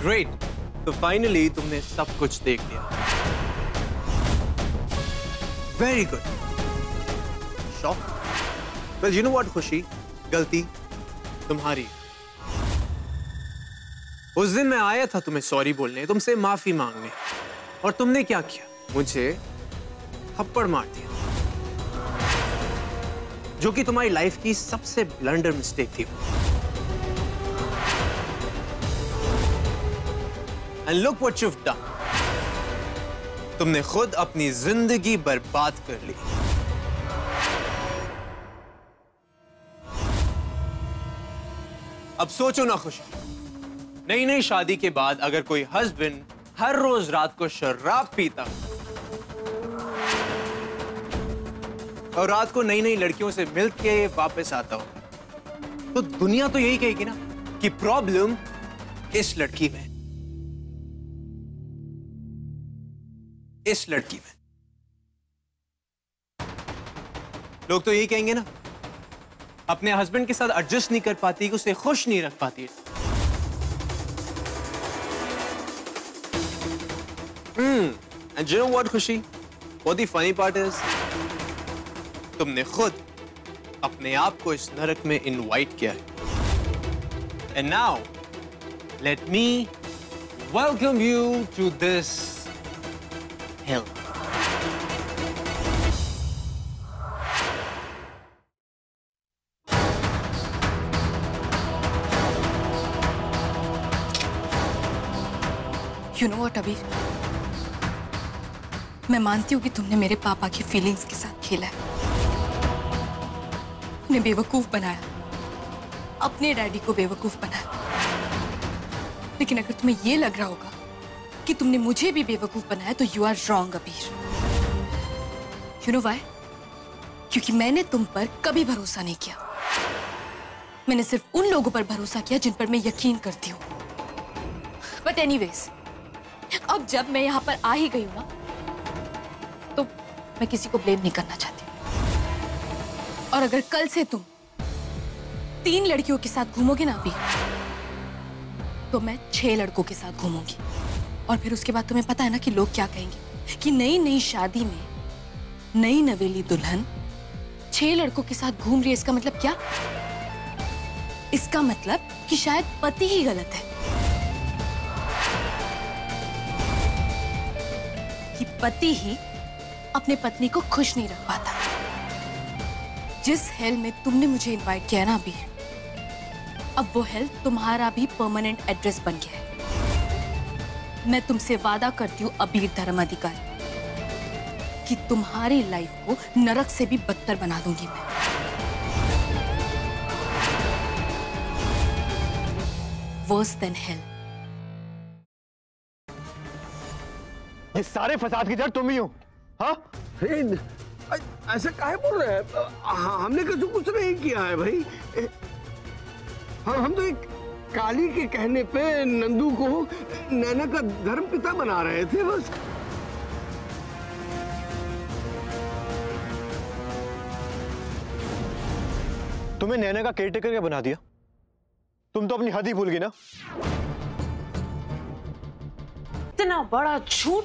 Great, तो finally तुमने सब कुछ देख लिया। Very good. Shock? Well you know what खुशी, गलती तुम्हारी। उस दिन मैं आया था तुम्हें सॉरी बोलने, तुमसे माफी मांगने, और तुमने क्या किया? मुझे थप्पड़ मार दिया, जो कि तुम्हारी लाइफ की सबसे ब्लंडर मिस्टेक थी। And look what you've done. तुमने खुद अपनी जिंदगी बर्बाद कर ली। अब सोचो ना खुशी, नई नई शादी के बाद अगर कोई हस्बैंड हर रोज रात को शराब पीता और रात को नई नई लड़कियों से मिलके वापस आता हो, तो दुनिया तो यही कहेगी ना कि प्रॉब्लम इस लड़की में, इस लड़की में। लोग तो यही कहेंगे ना, अपने हस्बैंड के साथ एडजस्ट नहीं कर पाती, उसे खुश नहीं रख पाती। And you know what, खुशी? What the funny part is? तुमने खुद अपने आप को इस नरक में इनवाइट किया है। And now, let me welcome you to this hell. You know what, अबीर? मैं मानती हूँ कि तुमने मेरे पापा की फीलिंग्स के साथ खेला है, उन्हें बेवकूफ बनाया, अपने डैडी को बेवकूफ बनाया। लेकिन अगर तुम्हें ये लग रहा होगा कि तुमने मुझे भी बेवकूफ बनाया, तो यू आर रॉन्ग अबीर। You know why? क्योंकि मैंने तुम पर कभी भरोसा नहीं किया। मैंने सिर्फ उन लोगों पर भरोसा किया जिन पर मैं यकीन करती हूँ। बट एनीवेज, अब जब मैं यहाँ पर आ ही गई हूँ ना, तो मैं किसी को ब्लेम नहीं करना चाहती। और अगर कल से तुम 3 लड़कियों के साथ घूमोगे ना अभी, तो मैं 6 लड़कों के साथ घूमूंगी। और फिर उसके बाद तुम्हें पता है ना कि लोग क्या कहेंगे, कि नई नई शादी में नई नवेली दुल्हन 6 लड़कों के साथ घूम रही है। इसका मतलब क्या? इसका मतलब कि शायद पति ही गलत है, कि पति ही अपने पत्नी को खुश नहीं रख पाता। जिस हेल में तुमने मुझे इनवाइट किया ना अभी, अब वो हेल तुम्हारा भी परमानेंट एड्रेस बन गया है। मैं तुमसे वादा करती हूँ अबीर धर्माधिकारी, कि तुम्हारी लाइफ को नरक से भी बदतर बना दूंगी मैं। Worse than hell. ये सारे फसाद की जड़ तुम ही हो, हाँ? ऐसा काहे बोल रहे हैं? हमने कुछ नहीं किया है भाई। हम तो एक काली के कहने पे नंदू को नैना का धर्म पिता बना रहे थे बस। तुम्हें नैना का केयरटेकर क्या बना दिया? तुम तो अपनी हद ही भूल गई ना। इतना बड़ा झूठ,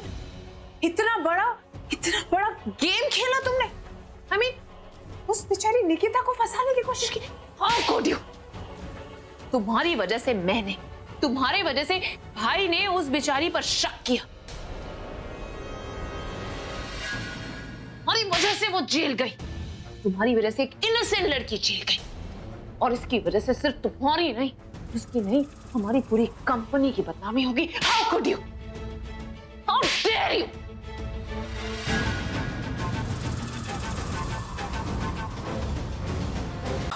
इतना बड़ा गेम खेला तुमने। I mean, उस बेचारी निकिता को फंसाने की कोशिश की। How could you? तुम्हारी वजह से मैंने, तुम्हारी वजह से भाई ने उस बेचारी पर शक किया। तुम्हारी वजह से वो जेल गई, तुम्हारी वजह से एक इनोसेंट लड़की जेल गई, और इसकी वजह से सिर्फ तुम्हारी नहीं, उसकी नहीं, हमारी पूरी कंपनी की बदनामी होगी। How could you? How dare you?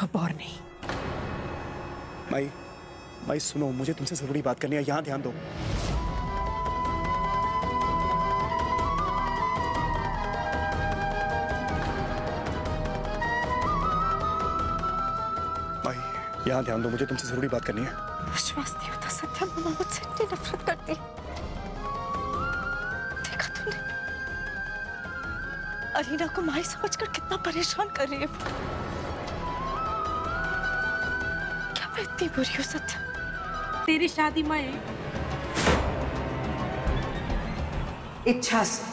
अब और नहीं। माई सुनो, मुझे तुमसे जरूरी बात करनी है, यहां ध्यान दो। माई, यहां ध्यान दो, मुझे तुमसे जरूरी बात करनी है। विश्वास नहीं होता सत्या, मम्मा मुझसे इतनी नफरत करती है। देखा तुमने अरीना को माई समझकर कितना परेशान कर रही है। क्या मैं इतनी बुरी हूँ सत्या? तेरी शादी में इच्छा से।